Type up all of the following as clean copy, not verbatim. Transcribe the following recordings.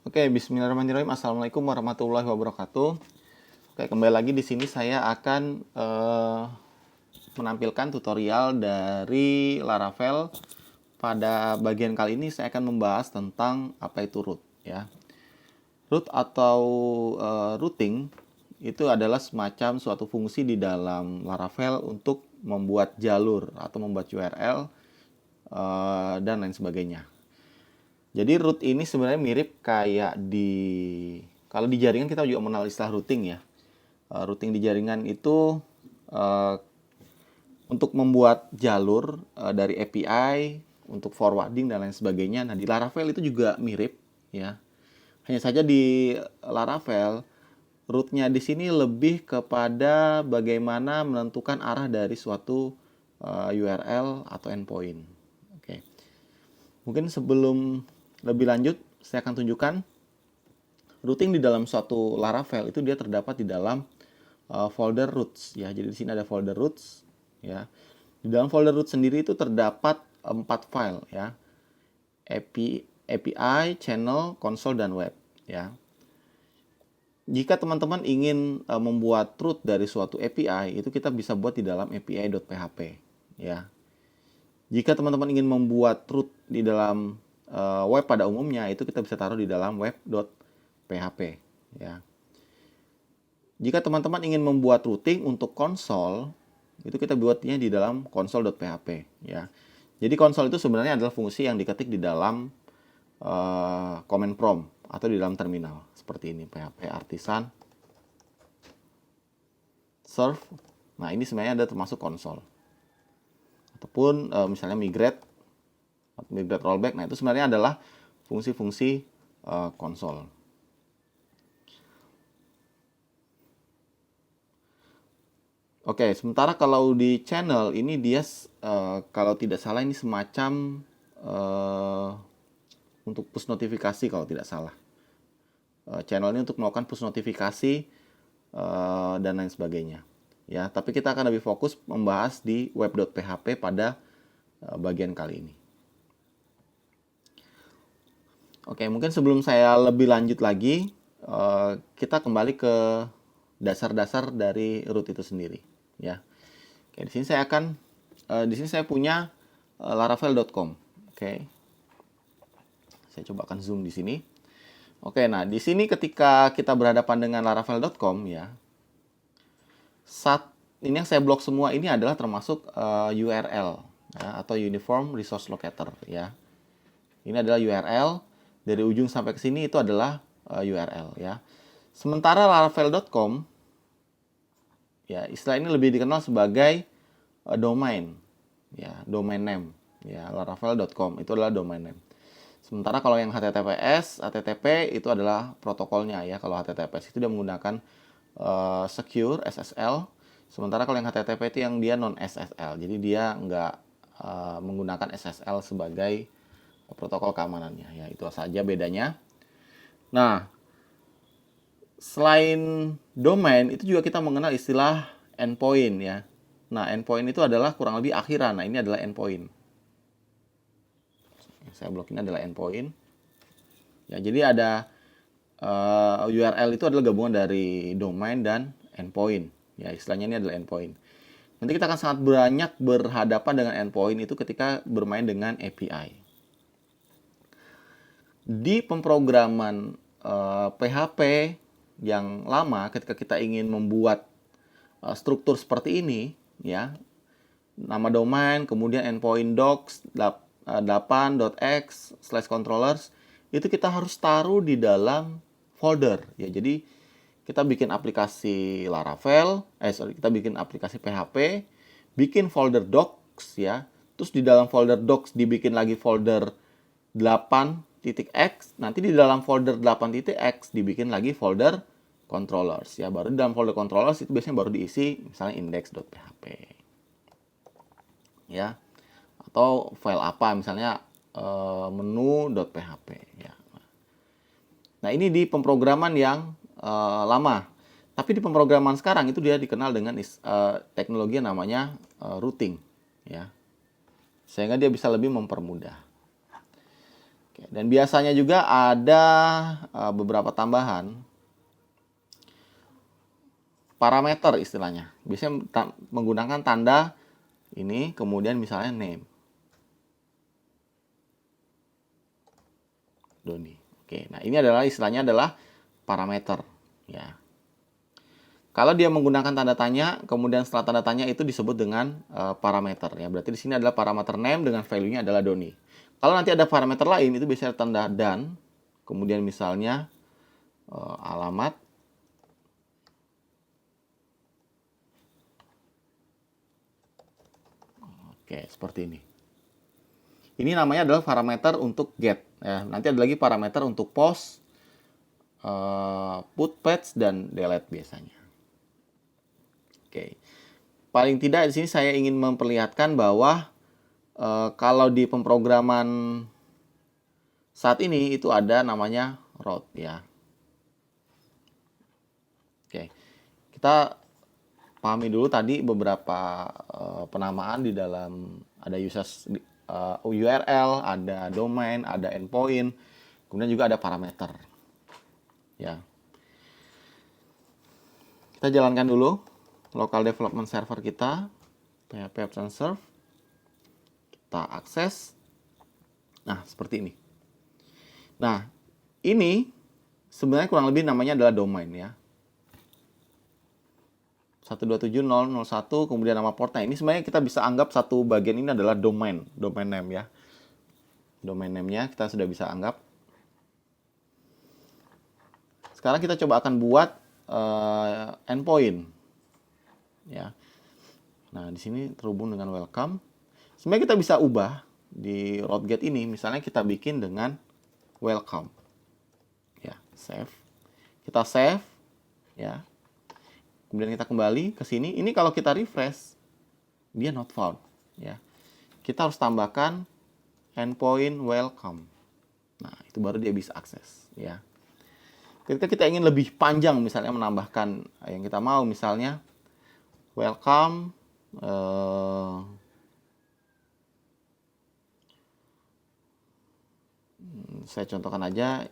Oke, bismillahirrahmanirrahim. Assalamualaikum warahmatullahi wabarakatuh. Oke, kembali lagi di sini saya akan menampilkan tutorial dari Laravel. Pada bagian kali ini saya akan membahas tentang apa itu root ya. Root atau routing itu adalah semacam suatu fungsi di dalam Laravel untuk membuat jalur atau membuat URL dan lain sebagainya. Jadi root ini sebenarnya mirip kayak kalau di jaringan kita juga mengenal istilah routing ya. Routing di jaringan itu uh, untuk membuat jalur dari API untuk forwarding dan lain sebagainya. Nah, di Laravel itu juga mirip ya. Hanya saja di Laravel rootnya di sini lebih kepada bagaimana menentukan arah dari suatu URL atau endpoint. Oke. Mungkin sebelum lebih lanjut, saya akan tunjukkan routing di dalam suatu Laravel itu dia terdapat di dalam folder roots ya. Jadi di sini ada folder roots ya. Di dalam folder root sendiri itu terdapat 4 file ya. API, channel, console dan web ya. Jika teman-teman ingin membuat root dari suatu API, itu kita bisa buat di dalam api.php ya. Jika teman-teman ingin membuat root di dalam web pada umumnya, itu kita bisa taruh di dalam web.php ya. Jika teman-teman ingin membuat routing untuk konsol, itu kita buatnya di dalam console.php ya. Jadi konsol itu sebenarnya adalah fungsi yang diketik di dalam command prompt atau di dalam terminal seperti ini, php artisan serve. Nah, ini sebenarnya ada termasuk konsol. Ataupun misalnya migrate rollback. Nah, itu sebenarnya adalah fungsi-fungsi konsol. Oke, sementara kalau di channel ini dia kalau tidak salah ini semacam untuk push notifikasi kalau tidak salah. Channel ini untuk melakukan push notifikasi dan lain sebagainya. Ya, tapi kita akan lebih fokus membahas di web.php pada bagian kali ini. Oke, mungkin sebelum saya lebih lanjut lagi, kita kembali ke dasar-dasar dari root itu sendiri, ya. Oke, di sini saya punya laravel.com. Oke. Saya coba akan zoom di sini. Oke, nah di sini ketika kita berhadapan dengan laravel.com ya. Ini yang saya blok semua ini adalah termasuk URL ya, atau Uniform Resource Locator ya. Ini adalah URL dari ujung sampai ke sini itu adalah URL ya. Sementara laravel.com ya, istilah ini lebih dikenal sebagai domain ya, domain name ya. Laravel.com itu adalah domain name. Sementara kalau yang HTTP itu adalah protokolnya ya. Kalau HTTPS itu dia menggunakan secure SSL. Sementara kalau yang HTTP itu yang dia non SSL. Jadi dia nggak menggunakan SSL sebagai protokol keamanannya ya. Itu saja bedanya. Nah, selain domain itu juga kita mengenal istilah endpoint ya. Nah, endpoint itu adalah kurang lebih akhiran. Nah, ini adalah endpoint. Yang saya blok ini adalah endpoint. Ya, jadi ada URL itu adalah gabungan dari domain dan endpoint. Ya, istilahnya ini adalah endpoint. Nanti kita akan sangat banyak berhadapan dengan endpoint itu ketika bermain dengan API. Di pemrograman PHP yang lama, ketika kita ingin membuat struktur seperti ini, ya, nama domain, kemudian endpoint docs 8.x/controllers, itu kita harus taruh di dalam folder ya. Jadi kita bikin aplikasi Laravel, kita bikin aplikasi PHP, bikin folder docs ya. Terus di dalam folder docs dibikin lagi folder 8.x, nanti di dalam folder 8.x dibikin lagi folder controllers ya. Baru di dalam folder controllers itu biasanya baru diisi misalnya index.php. Ya. Atau file apa misalnya menu.php ya. Nah, ini di pemrograman yang lama. Tapi di pemrograman sekarang itu dia dikenal dengan teknologi yang namanya routing ya. Sehingga dia bisa lebih mempermudah. Oke, dan biasanya juga ada beberapa tambahan parameter istilahnya. Biasanya menggunakan tanda ini, kemudian misalnya name. Doni. Oke, nah ini adalah istilahnya adalah parameter. Ya. Kalau dia menggunakan tanda tanya, kemudian setelah tanda tanya itu disebut dengan parameter. Ya, berarti di sini adalah parameter name dengan value-nya adalah Doni. Kalau nanti ada parameter lain, itu biasanya tanda dan, kemudian misalnya alamat. Oke, seperti ini. Ini namanya adalah parameter untuk get. Ya, nanti ada lagi parameter untuk post, put, patch, dan delete biasanya. Oke. Paling tidak di sini saya ingin memperlihatkan bahwa kalau di pemrograman saat ini itu ada namanya route ya. Oke. Kita pahami dulu tadi beberapa penamaan di dalam ada URL, ada domain, ada endpoint, kemudian juga ada parameter. Ya. Kita jalankan dulu local development server kita, PHP Apps and Serve. Kita akses. Nah, seperti ini. Nah, ini sebenarnya kurang lebih namanya adalah domain ya. 127.0.0.1 kemudian nama portnya. Ini sebenarnya kita bisa anggap satu bagian ini adalah domain name ya. Domain name-nya kita sudah bisa anggap. Sekarang kita coba akan buat endpoint. Ya. Nah, di sini terhubung dengan welcome. Sebenarnya kita bisa ubah di route get ini, misalnya kita bikin dengan welcome. Ya, save. Kita save ya. Kemudian kita kembali ke sini. Ini kalau kita refresh, dia not found. Ya, kita harus tambahkan endpoint welcome. Nah, itu baru dia bisa akses. Ya, ketika kita ingin lebih panjang, misalnya menambahkan yang kita mau, misalnya welcome. Saya contohkan aja.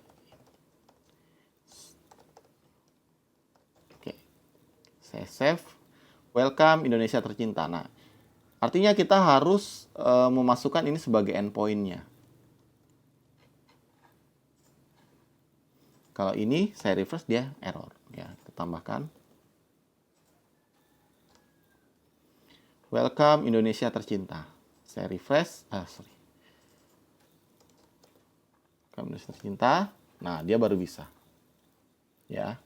Saya save. Welcome Indonesia tercinta. Nah, artinya kita harus memasukkan ini sebagai endpoint-nya. Kalau ini saya refresh dia error. Ya, kita tambahkan. Welcome Indonesia tercinta. Saya refresh. Welcome Indonesia tercinta. Nah, dia baru bisa. Ya.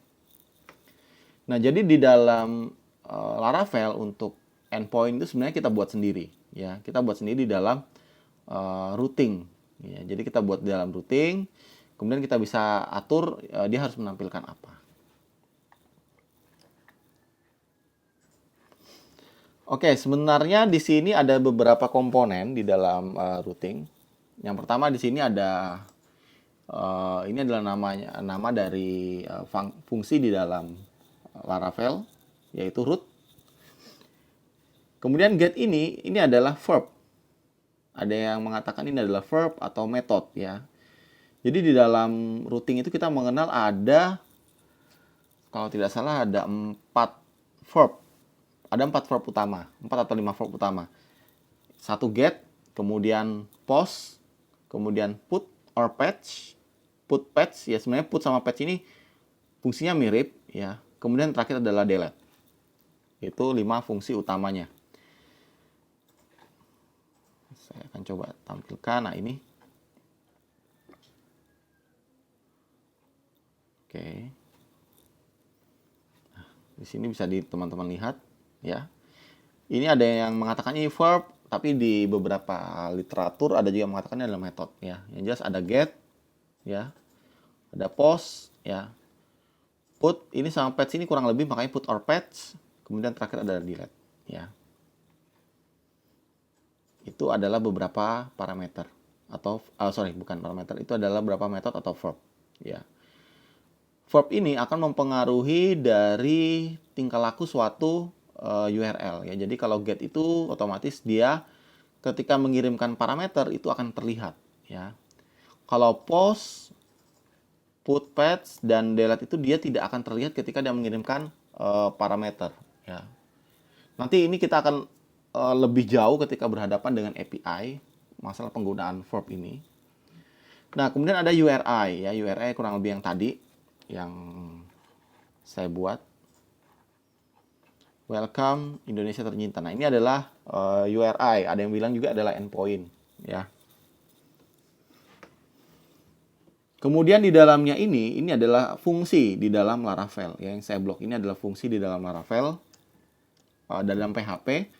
Nah, jadi di dalam Laravel untuk endpoint itu sebenarnya kita buat sendiri. Ya, kita buat sendiri di dalam routing. Ya, jadi kita buat di dalam routing. Kemudian kita bisa atur dia harus menampilkan apa. Oke, sebenarnya di sini ada beberapa komponen di dalam routing. Yang pertama di sini ada ini adalah nama dari fungsi di dalam Laravel, yaitu root. Kemudian get ini adalah verb. Ada yang mengatakan ini adalah verb atau method ya. Jadi di dalam routing itu kita mengenal ada, kalau tidak salah ada 4 verb. Ada 4 verb utama, 4 atau 5 verb utama. Satu get, kemudian post, kemudian put or patch. Put patch ya, sebenarnya put sama patch ini fungsinya mirip ya. Kemudian terakhir adalah delete. Itu 5 fungsi utamanya. Saya akan coba tampilkan. Nah, ini. Oke. Nah, di sini bisa teman-teman lihat ya. Ini ada yang mengatakan ini verb, tapi di beberapa literatur ada juga yang mengatakan ini adalah method ya. Yang jelas ada get ya. Ada post ya. Put ini sama patch ini kurang lebih, makanya put or patch. Kemudian terakhir ada delete ya. Itu adalah beberapa parameter atau bukan parameter, itu adalah beberapa metode atau verb ya. Verb ini akan mempengaruhi dari tingkah laku suatu URL ya. Jadi kalau get itu otomatis dia ketika mengirimkan parameter itu akan terlihat ya. Kalau post, put, patch, dan delete itu dia tidak akan terlihat ketika dia mengirimkan parameter. Ya. Nanti ini kita akan lebih jauh ketika berhadapan dengan API, masalah penggunaan verb ini. Nah, kemudian ada URI, ya. URI kurang lebih yang tadi, yang saya buat. Welcome Indonesia tercinta. Nah, ini adalah URI. Ada yang bilang juga adalah endpoint, ya. Kemudian di dalamnya ini adalah fungsi di dalam Laravel. Ya, yang saya blok ini adalah fungsi di dalam Laravel, dalam PHP.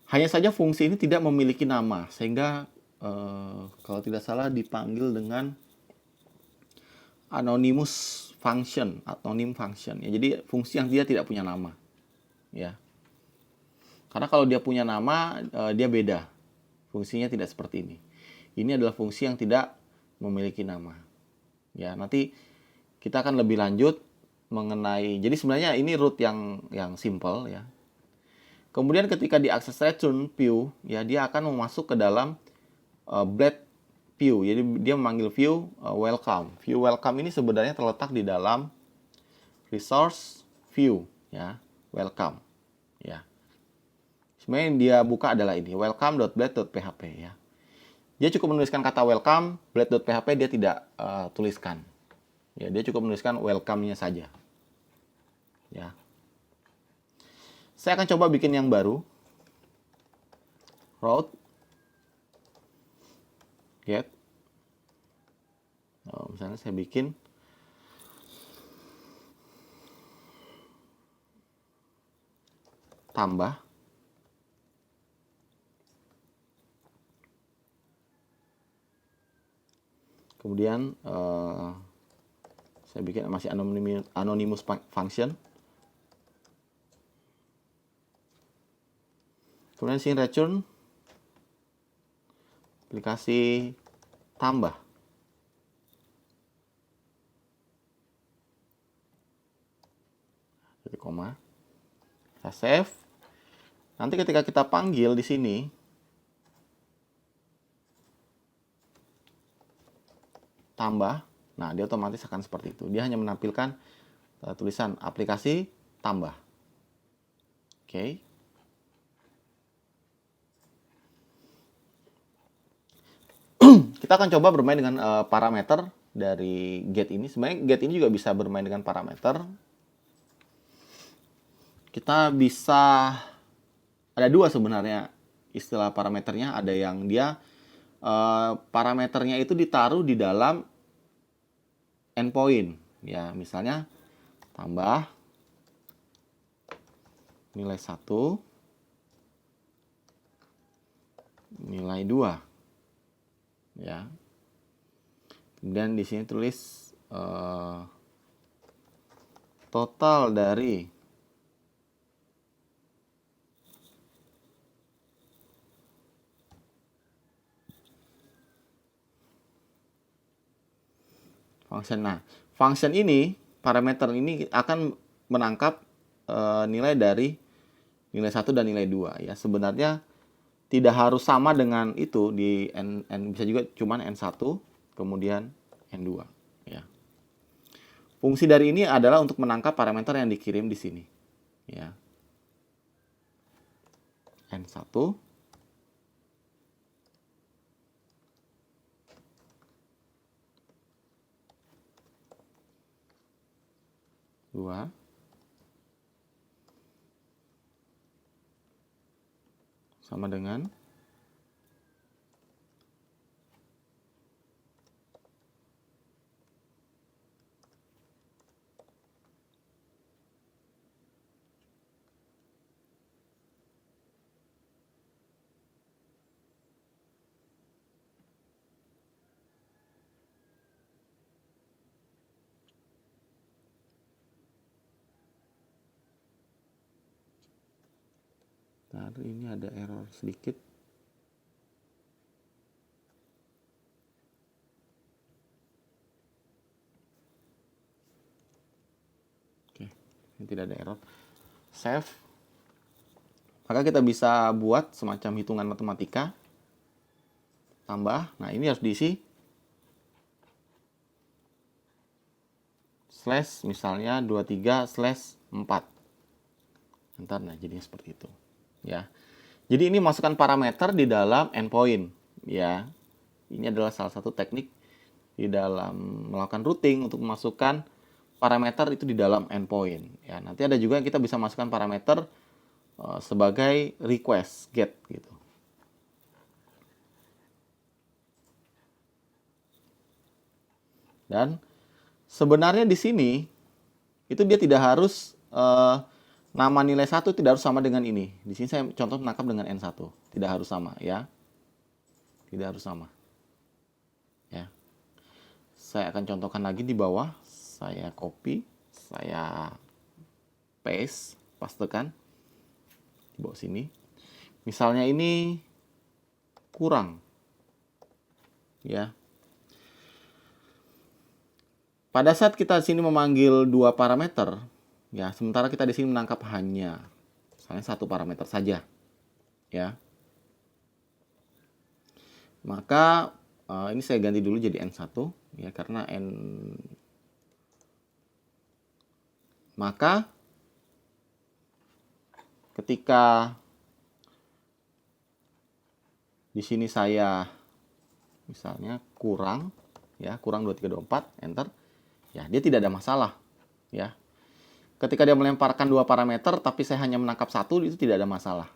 Hanya saja fungsi ini tidak memiliki nama, sehingga kalau tidak salah dipanggil dengan anonymous function, anonym function. Ya, jadi fungsi yang dia tidak punya nama. Ya. Karena kalau dia punya nama, dia beda. Fungsinya tidak seperti ini. Ini adalah fungsi yang tidak memiliki nama. Ya, nanti kita akan lebih lanjut mengenai. Jadi sebenarnya ini root yang simple, ya. Kemudian ketika diakses return view, ya dia akan masuk ke dalam blade view. Jadi dia memanggil view welcome. View welcome ini sebenarnya terletak di dalam resource view, ya, welcome, ya. Sebenarnya yang dia buka adalah ini, welcome.blade.php, ya. Dia cukup menuliskan kata welcome, blade.php dia tidak tuliskan. Ya, dia cukup menuliskan welcome-nya saja. Ya. Saya akan coba bikin yang baru. Route get. Misalnya saya bikin tambah. Kemudian saya bikin masih anonymous function. Kemudian sini return aplikasi tambah. Jadi koma. Kita save. Nanti ketika kita panggil di sini, tambah, nah dia otomatis akan seperti itu. Dia hanya menampilkan tulisan aplikasi tambah. Oke. Kita akan coba bermain dengan parameter dari get ini. Sebenarnya get ini juga bisa bermain dengan parameter. Kita bisa, ada dua sebenarnya istilah parameternya. Ada yang dia parameternya itu ditaruh di dalam endpoint, ya. Misalnya tambah nilai 1, nilai 2, ya. Kemudian di sini tulis total dari function. Nah, function ini, parameter ini akan menangkap nilai dari nilai 1 dan nilai 2, ya. Sebenarnya tidak harus sama dengan itu di bisa juga cuman N1 kemudian N2, ya. Fungsi dari ini adalah untuk menangkap parameter yang dikirim di sini, ya. N1 2 sama dengan ini ada error sedikit. Oke, ini tidak ada error. Save. Maka kita bisa buat semacam hitungan matematika. Tambah. Nah, ini harus diisi slash misalnya 23/4. Ntar, nah jadinya seperti itu ya. Jadi ini masukkan parameter di dalam endpoint ya. Ini adalah salah satu teknik di dalam melakukan routing untuk memasukkan parameter itu di dalam endpoint ya. Nanti ada juga yang kita bisa masukkan parameter sebagai request get gitu. Dan sebenarnya di sini itu dia tidak harus nama nilai 1 tidak harus sama dengan ini. Di sini saya contoh menangkap dengan N1. Tidak harus sama ya. Tidak harus sama. Ya. Saya akan contohkan lagi di bawah. Saya copy, saya pastekan di bawah sini. Misalnya ini kurang. Ya. Pada saat kita di sini memanggil dua parameter, ya, sementara kita di sini menangkap hanya misalnya satu parameter saja, ya. Maka ini saya ganti dulu jadi N1, ya, karena maka ketika di sini saya misalnya kurang, ya, kurang 2324, enter. Ya, dia tidak ada masalah, ya. Ketika dia melemparkan dua parameter, tapi saya hanya menangkap satu, itu tidak ada masalah.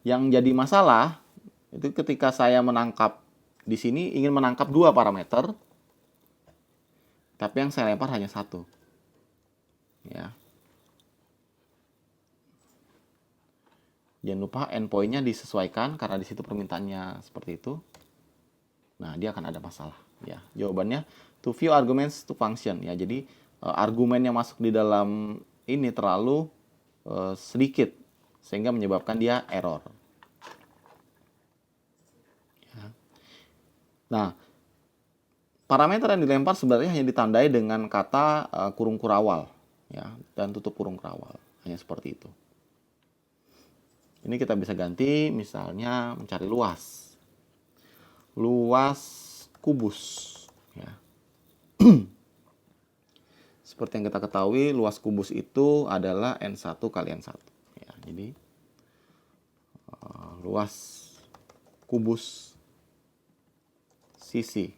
Yang jadi masalah itu ketika saya menangkap di sini ingin menangkap dua parameter, tapi yang saya lempar hanya satu, ya. Jangan lupa endpoint-nya disesuaikan karena di situ permintaannya seperti itu. Nah, dia akan ada masalah, ya. Jawabannya to view arguments to function, ya. Jadi argumen yang masuk di dalam ini terlalu sedikit sehingga menyebabkan dia error. Ya. Nah, parameter yang dilempar sebenarnya hanya ditandai dengan kata kurung kurawal, ya, dan tutup kurung kurawal, hanya seperti itu. Ini kita bisa ganti, misalnya mencari luas kubus, ya. Seperti yang kita ketahui, luas kubus itu adalah N1 kali N1. Ya, jadi luas kubus sisi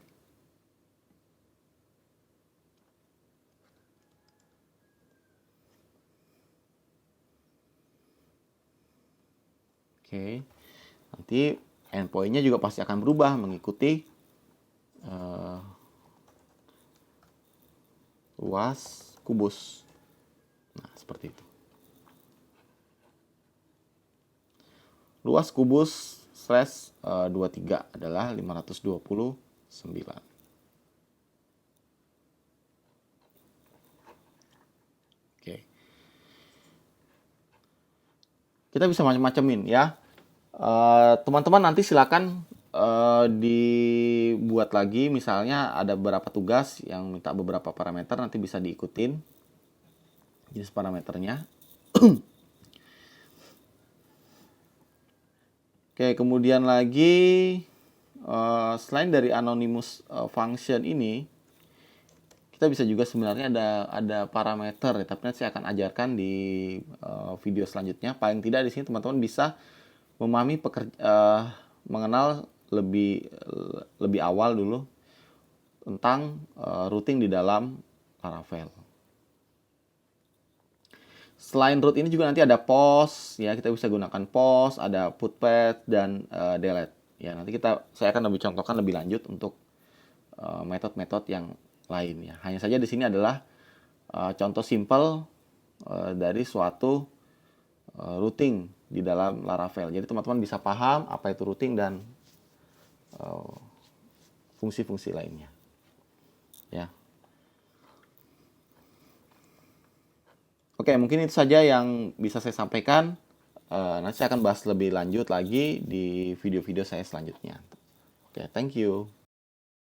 oke. Nanti endpoint-nya juga pasti akan berubah mengikuti luas kubus. Nah, seperti itu. Luas kubus slash 23 adalah 529. Oke. Kita bisa macam-macamin, ya. Teman-teman nanti silakan dibuat lagi, misalnya ada beberapa tugas yang minta beberapa parameter, nanti bisa diikutin jenis parameternya. Oke, kemudian lagi selain dari anonymous function ini, kita bisa juga sebenarnya ada parameter, tapi nanti saya akan ajarkan di video selanjutnya. Paling tidak di sini teman-teman bisa memahami mengenal lebih awal dulu tentang routing di dalam Laravel. Selain root ini juga nanti ada post, ya, kita bisa gunakan post, ada put path dan delete. Ya, nanti saya akan lebih contohkan lebih lanjut untuk metode-metode yang lain, ya. Hanya saja di sini adalah contoh simple dari suatu routing di dalam Laravel. Jadi teman-teman bisa paham apa itu routing dan fungsi-fungsi lainnya, ya. Oke, mungkin itu saja yang bisa saya sampaikan. Nanti saya akan bahas lebih lanjut lagi di video-video saya selanjutnya. Oke, thank you.